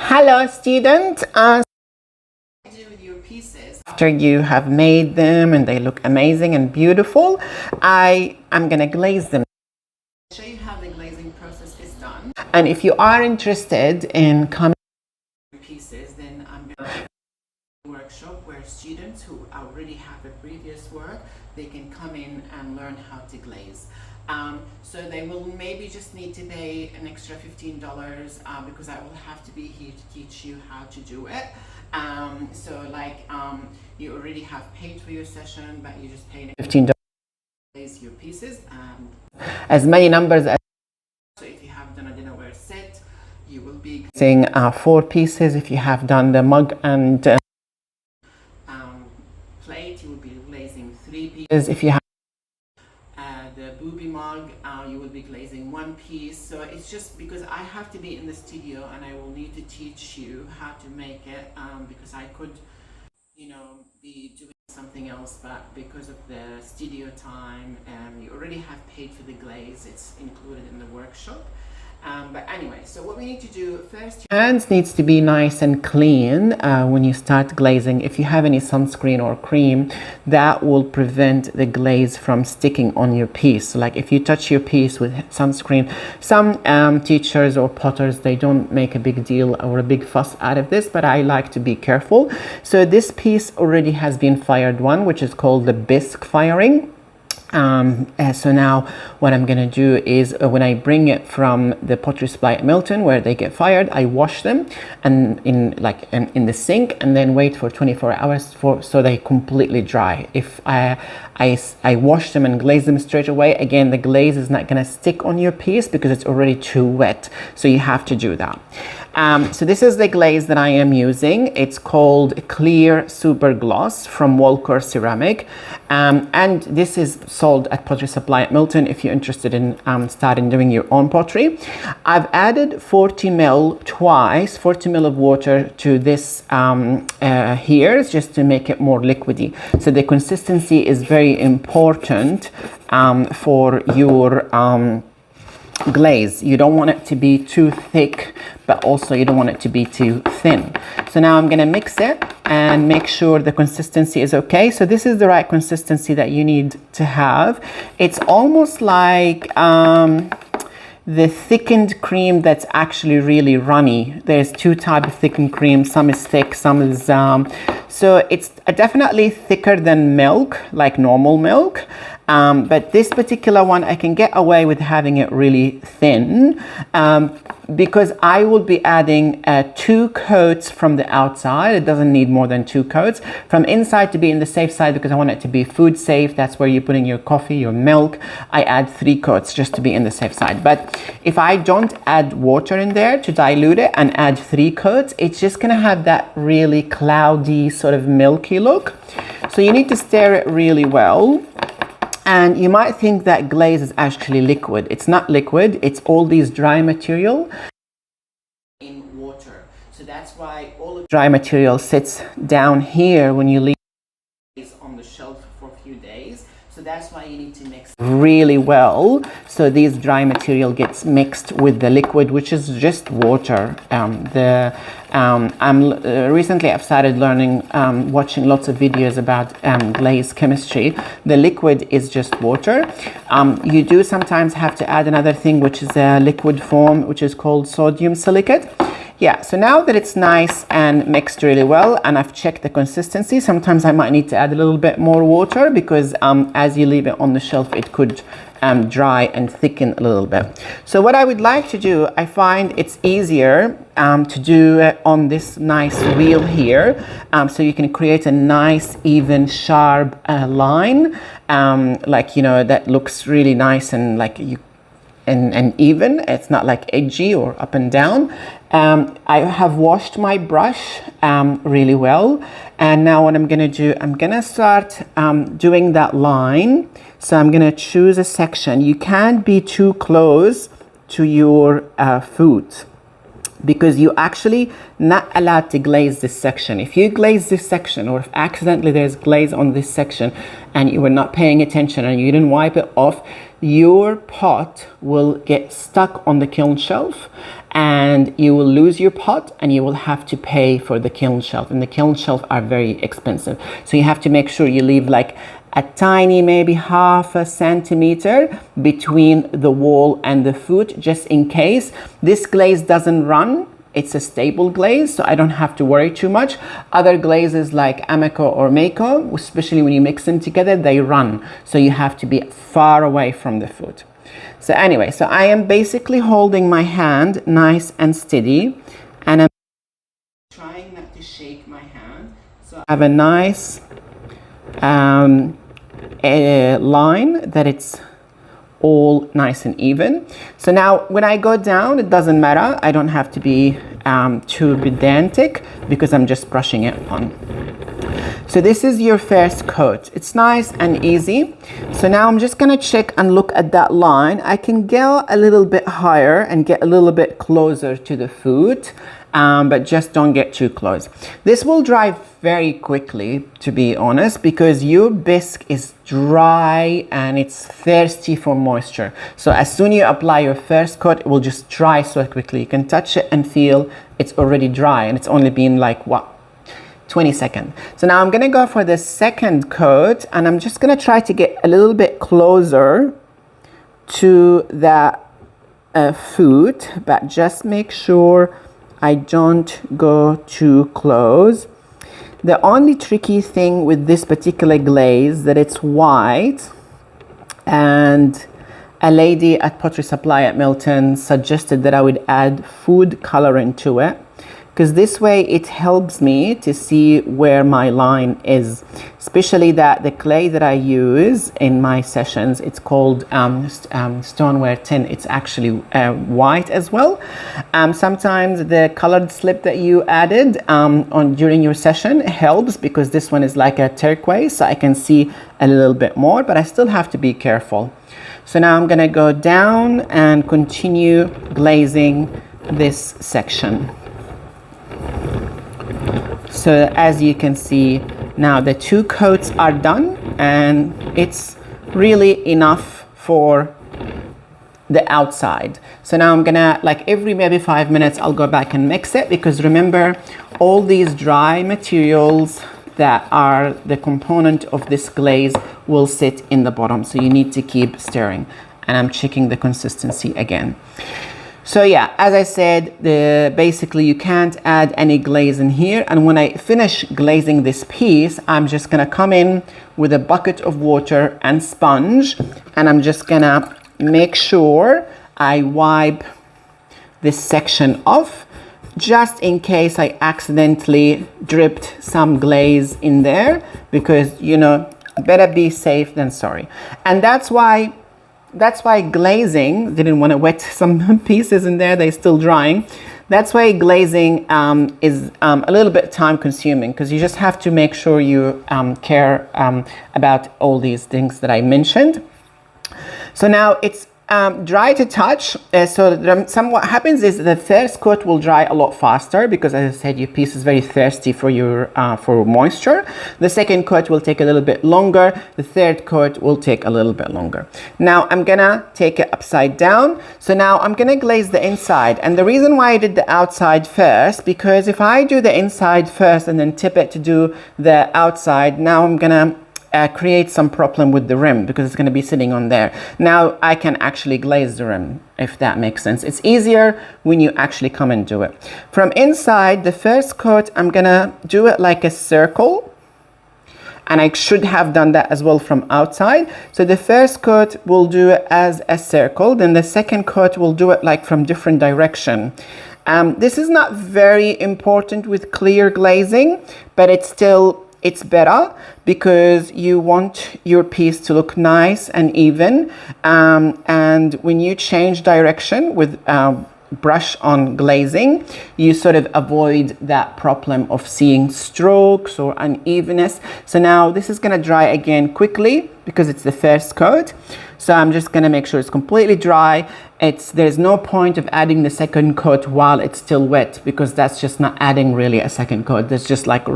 Hello students, do with your pieces after you have made them and they look amazing and beautiful. I am gonna glaze them. Show you how the glazing process is done. And if you are interested in coming pieces, then I'm gonna do a workshop where students who already have a previous work, they can come in and learn how to glaze. So they will maybe just need to pay an extra $15 because I will have to be here to teach you how to do it. You already have paid for your session, but you just paid $15 to glaze your pieces and as many numbers as. So if you have done a dinnerware set, you will be glazing 4 pieces. If you have done the mug and plate, you will be glazing 3 pieces. If you have the booby mug, you will be glazing 1 piece. So it's just because I have to be in the studio and I will need to teach you how to make it because I could, be doing something else, but because of the studio time, you already have paid for the glaze. It's included in the workshop. But anyway, so what we need to do first, your hands needs to be nice and clean when you start glazing. If you have any sunscreen or cream, that will prevent the glaze from sticking on your piece. So like if you touch your piece with sunscreen, some teachers or potters, they don't make a big deal or a big fuss out of this, but I like to be careful. So this piece already has been fired one, which is called the bisque firing. So now what I'm gonna do is when I bring it from the pottery supply at Milton where they get fired, I wash them and in the sink and then wait for 24 hours so they completely dry. If I wash them and glaze them straight away, again the glaze is not gonna stick on your piece because it's already too wet, so you have to do that. So this is the glaze that I am using. It's called Clear Super Gloss from Walker Ceramic, and this is sold at Pottery Supply at Milton if you're interested in starting doing your own pottery. I've added 40 ml twice, 40 ml of water to this here just to make it more liquidy. So the consistency is very important for your glaze. You don't want it to be too thick, but also you don't want it to be too thin. So now I'm going to mix it and make sure the consistency is okay. So this is the right consistency that you need to have. It's almost like the thickened cream that's actually really runny. There's 2 types of thickened cream. Some is thick, some is so it's definitely thicker than milk, like normal milk. But this particular one, I can get away with having it really thin because I will be adding 2 coats from the outside. It doesn't need more than 2 coats. From inside to be in the safe side because I want it to be food safe. That's where you're putting your coffee, your milk. I add 3 coats just to be in the safe side. But if I don't add water in there to dilute it and add 3 coats, it's just gonna have that really cloudy sort of milky look. So you need to stir it really well. And you might think that glaze is actually liquid. It's not liquid, it's all these dry material in water. So that's why all the dry material sits down here when you leave it on the shelf for a few days. So that's why you need to mix really well. So these dry material gets mixed with the liquid, which is just water. Recently I've started learning, watching lots of videos about glaze chemistry. The liquid is just water. You do sometimes have to add another thing, which is a liquid form, which is called sodium silicate. Yeah, so now that it's nice and mixed really well and I've checked the consistency, sometimes I might need to add a little bit more water because as you leave it on the shelf, it could dry and thicken a little bit. So what I would like to do, I find it's easier to do it on this nice wheel here, so you can create a nice, even, sharp line, that looks really nice and and even. It's not like edgy or up and down. I have washed my brush really well, and now what I'm gonna do, I'm gonna start doing that line. So I'm gonna choose a section. You can't be too close to your food. because you actually not allowed to glaze this section. If you glaze this section, or if accidentally there's glaze on this section and you were not paying attention and you didn't wipe it off, your pot will get stuck on the kiln shelf and you will lose your pot and you will have to pay for the kiln shelf, and the kiln shelf are very expensive. So you have to make sure you leave like a tiny, maybe half a centimeter between the wall and the foot, just in case. This glaze doesn't run. It's a stable glaze, so I don't have to worry too much. Other glazes like Ameco or Mako, especially when you mix them together, they run. So you have to be far away from the foot. So anyway, so I am basically holding my hand nice and steady, and I'm trying not to shake my hand. So I have a nice a line that it's all nice and even. So now when I go down, it doesn't matter. I don't have to be too pedantic because I'm just brushing it on. So this is your first coat. It's nice and easy. So now I'm just gonna check and look at that line. I can go a little bit higher and get a little bit closer to the foot, but just don't get too close. This will dry very quickly, to be honest, because your bisque is dry and it's thirsty for moisture. So as soon as you apply your first coat, it will just dry so quickly. You can touch it and feel it's already dry, and it's only been like, what, 20 seconds. So now I'm gonna go for the second coat, and I'm just gonna try to get a little bit closer to that foot, but just make sure I don't go too close. The only tricky thing with this particular glaze that it's white, and a lady at Pottery Supply at Milton suggested that I would add food coloring to it, because this way it helps me to see where my line is, especially that the clay that I use in my sessions, it's called stoneware tin. It's actually white as well. Sometimes the colored slip that you added during your session helps, because this one is like a turquoise, so I can see a little bit more, but I still have to be careful. So now I'm gonna go down and continue glazing this section. So as you can see, now the two coats are done, and it's really enough for the outside. So now I'm gonna, like every maybe 5 minutes, I'll go back and mix it, because remember, all these dry materials that are the component of this glaze will sit in the bottom. So you need to keep stirring, and I'm checking the consistency again. So yeah, as I said, basically you can't add any glaze in here. And when I finish glazing this piece, I'm just gonna come in with a bucket of water and sponge, and I'm just gonna make sure I wipe this section off, just in case I accidentally dripped some glaze in there, because, you know, better be safe than sorry. And that's why glazing, didn't want to wet some pieces in there, they're still drying. That's why glazing is a little bit time consuming, because you just have to make sure you care about all these things that I mentioned. So now it's dry to touch. What happens is the first coat will dry a lot faster, because as I said, your piece is very thirsty for for moisture. The second coat will take a little bit longer. The third coat will take a little bit longer. Now I'm gonna take it upside down. So now I'm gonna glaze the inside. And the reason why I did the outside first, because if I do the inside first and then tip it to do the outside, now I'm gonna create some problem with the rim, because it's going to be sitting on there. Now I can actually glaze the rim, if that makes sense. It's easier when you actually come and do it. From inside, the first coat, I'm going to do it like a circle. And I should have done that as well from outside. So the first coat will do it as a circle. Then the second coat will do it like from different direction. This is not very important with clear glazing, but it's better, because you want your piece to look nice and even. And when you change direction with brush on glazing, you sort of avoid that problem of seeing strokes or unevenness. So now this is going to dry again quickly because it's the first coat. So I'm just going to make sure it's completely dry. There's no point of adding the second coat while it's still wet, because that's just not adding really a second coat. That's just like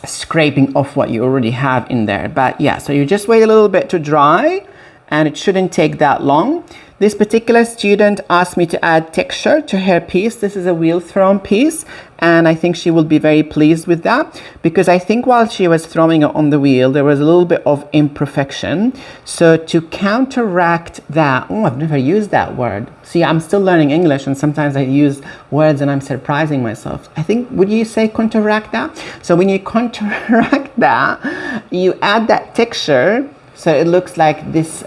scraping off what you already have in there. But yeah, so you just wait a little bit to dry, and it shouldn't take that long. This particular student asked me to add texture to her piece. This is a wheel thrown piece, and I think she will be very pleased with that, because I think while she was throwing it on the wheel, there was a little bit of imperfection. So to counteract that, oh, I've never used that word. See, I'm still learning English, and sometimes I use words and I'm surprising myself. I think, would you say counteract that? So when you counteract that, you add that texture, so it looks like this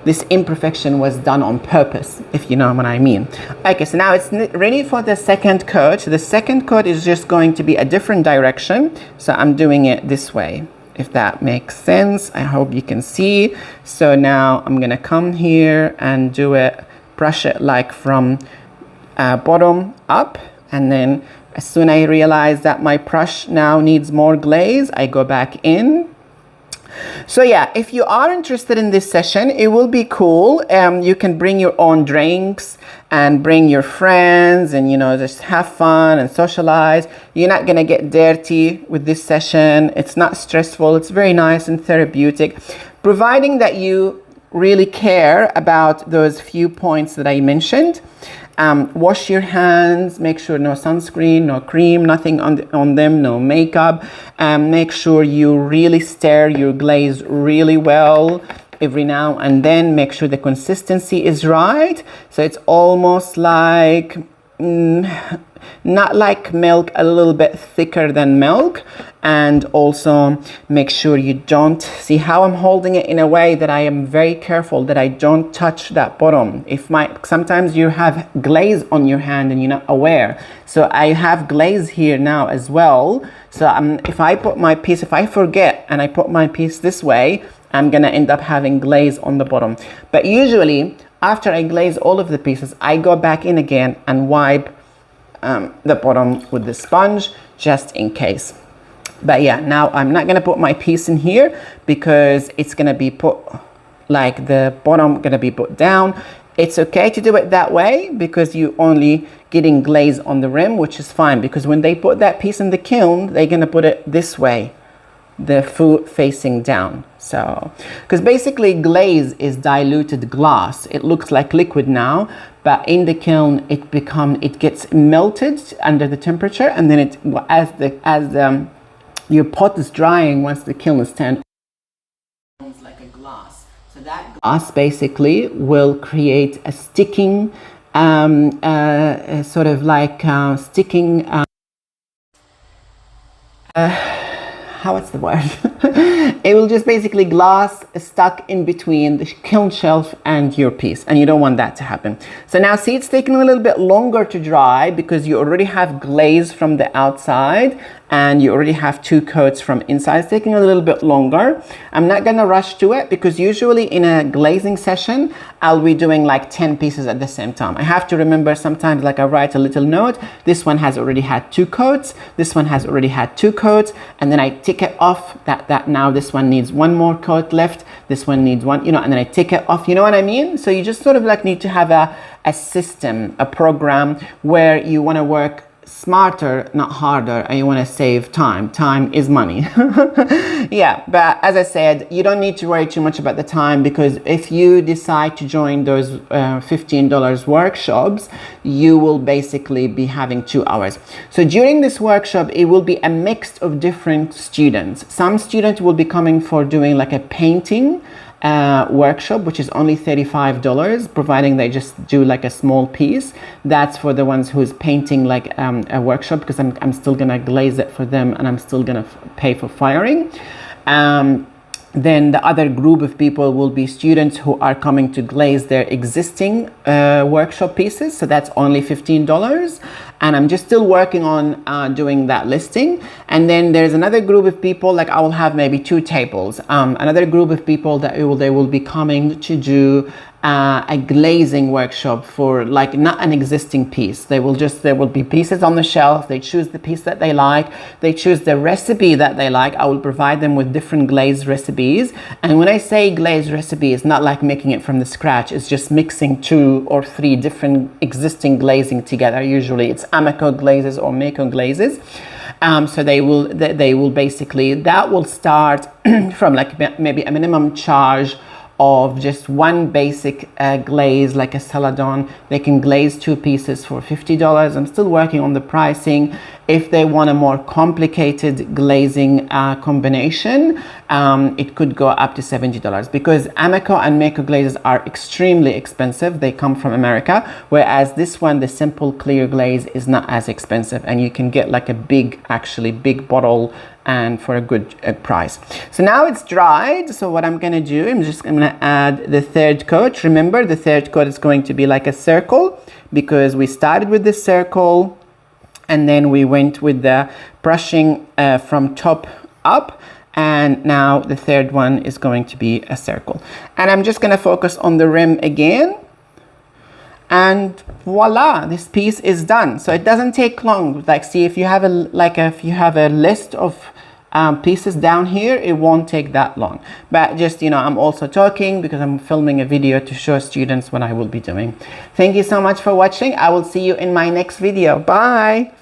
this imperfection was done on purpose, if you know what I mean. Okay, so now it's ready for the second coat. The second coat is just going to be a different direction. So I'm doing it this way, if that makes sense. I hope you can see. So now I'm gonna come here and do it, brush it like from bottom up. And then as soon as I realize that my brush now needs more glaze, I go back in. So yeah, if you are interested in this session, it will be cool. You can bring your own drinks and bring your friends and, you know, just have fun and socialize. You're not going to get dirty with this session. It's not stressful. It's very nice and therapeutic, providing that you really care about those few points that I mentioned. Wash your hands, make sure no sunscreen, no cream, nothing on them, no makeup. Make sure you really stir your glaze really well every now and then. Make sure the consistency is right. So it's almost like, not like milk, a little bit thicker than milk. And also make sure you don't, see how I'm holding it in a way that I am very careful that I don't touch that bottom. Sometimes you have glaze on your hand and you're not aware. So I have glaze here now as well. So if I forget and I put my piece this way, I'm gonna end up having glaze on the bottom. But usually after I glaze all of the pieces, I go back in again and wipe the bottom with the sponge, just in case. But yeah, now I'm not gonna put my piece in here because it's gonna be put, like the bottom gonna be put down. It's okay to do it that way because you only getting glaze on the rim, which is fine, because when they put that piece in the kiln, they're gonna put it this way, the foot facing down. So, because basically glaze is diluted glass. It looks like liquid now, but in the kiln it gets melted under the temperature, and then as your pot is drying, once the kiln is turned, it's like a glass. So that glass basically will create a sticking, sort of like sticking. What's the word? It will just basically glass stuck in between the kiln shelf and your piece, and you don't want that to happen. So now see, it's taking a little bit longer to dry because you already have glaze from the outside and you already have two coats from inside. It's taking a little bit longer. I'm not gonna rush to it because usually in a glazing session, I'll be doing like 10 pieces at the same time. I have to remember sometimes, like I write a little note, this one has already had two coats, this one has already had two coats, and then I tick it off that now this one needs one more coat left, this one needs one, you know, and then I tick it off, you know what I mean? So you just sort of like need to have a system, a program where you wanna work smarter, not harder, and you want to save time. Time is money. Yeah, but as I said, you don't need to worry too much about the time, because if you decide to join those $15 workshops, you will basically be having 2 hours. So during this workshop, it will be a mix of different students. Some students will be coming for doing like a painting workshop, which is only $35, providing they just do like a small piece. That's for the ones who's painting like a workshop, because I'm still gonna glaze it for them, and I'm still gonna pay for firing. Then the other group of people will be students who are coming to glaze their existing workshop pieces. So that's only $15. And I'm just still working on doing that listing. And then there's another group of people, like I will have maybe 2 tables. Another group of people that they will be coming to do a glazing workshop for like not an existing piece. There will be pieces on the shelf. They choose the piece that they like. They choose the recipe that they like. I will provide them with different glaze recipes. And when I say glaze recipe, it's not like making it from the scratch. It's just mixing 2 or 3 different existing glazing together. Usually it's Ameco glazes or Mako glazes. So they will basically, that will start from like maybe a minimum charge of just one basic glaze, like a celadon. They can glaze 2 pieces for $50. I'm still working on the pricing. If they want a more complicated glazing combination, it could go up to $70, because Ameco and Mako glazes are extremely expensive. They come from America, whereas this one, the simple clear glaze, is not as expensive, and you can get like a big bottle and for a good price. So now it's dried. So what I'm gonna do, I'm gonna add the 3rd coat. Remember, the 3rd coat is going to be like a circle, because we started with the circle and then we went with the brushing from top up, and now the 3rd one is going to be a circle. And I'm just gonna focus on the rim again, and voila, this piece is done. So it doesn't take long. Like, see, if you have a list of pieces down here, it won't take that long. But just, you know, I'm also talking because I'm filming a video to show students what I will be doing. Thank you so much for watching. I will see you in my next video. Bye.